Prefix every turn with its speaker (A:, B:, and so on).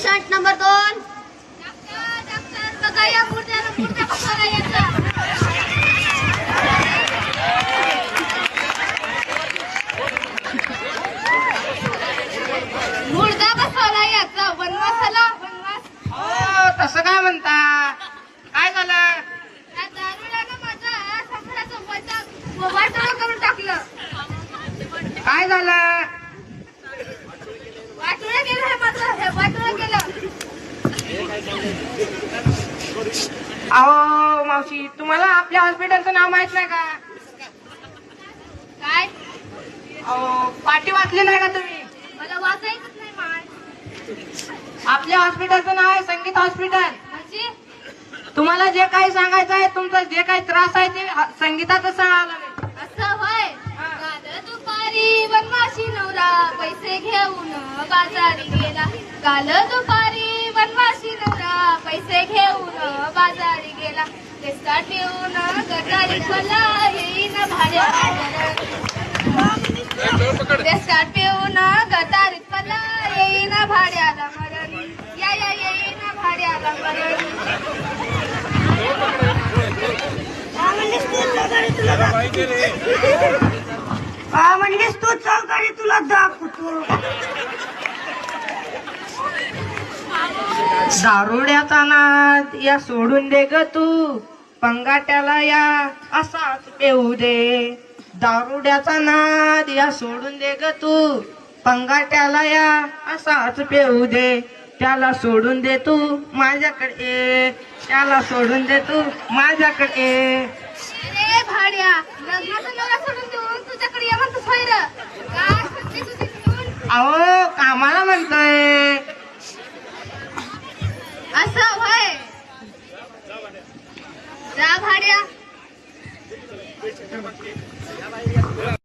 A: Patient number 2. Doctor बघा या मुर्द्या बसवला याचा. मुर्दा बसवला याचा. वनवासाला वनवास.
B: हो तसं काय म्हणता? काय झालं?
A: त्या दारुड्यानं माझा सासऱ्याचं वाटोळं करून टाकलं.
B: काय झालं?
A: वाटोळं केलं हे माझं. हे वाटोळं केलं.
B: अहो मावशी, तुम्हाला आपल्या हॉस्पिटलचं नाव माहित नाही का?
A: काय?
B: अहो पाटी वाचली नाही का तुम्ही?
A: मला वाचायचंच नाही मान.
B: आपल्या हॉस्पिटलचं नाव आहे संगीत हॉस्पिटल.
A: म्हणजे
B: तुम्हाला जे काही सांगायचं आहे, तुमचा जे काही त्रास आहे ते संगीताचं सांगावं लागेल.
A: असं होय. काल दुपारी वनवासी नवरा पैसे घेऊन बाजारी गेला. काल दुपारी वनवासी नवरा पैसे घेऊन बाजारी गेला. तेस्ता ठेवून गटारी खोला येईन भाड्यावर. तेस्ता ठेवून गटारीत खोला येईन भाड्याला मरण. या या येईन भाड्याला मरण.
C: म्हणलीस तू चौकारी तुला दाखवतो.
B: दारुड्याचा नाद या सोडून दे ग तू, पंगाट्याला या असाच पेऊ दे. दारुड्याचा नाद या सोडून दे ग तू, पंगाट्याला या असाच पेऊ दे. त्याला सोडून दे तू माझ्याकडे ये, त्याला सोडून दे तू माझ्याकडे ये.
A: अरे भाड्या, लग्नाचा नवरा सोडून देऊन तुझ्याकडे ये म्हणतो सोयर. काय म्हणते तुझी सून?
B: अहो कामाला म्हणतोय.
A: असं होय. जा भाड्या.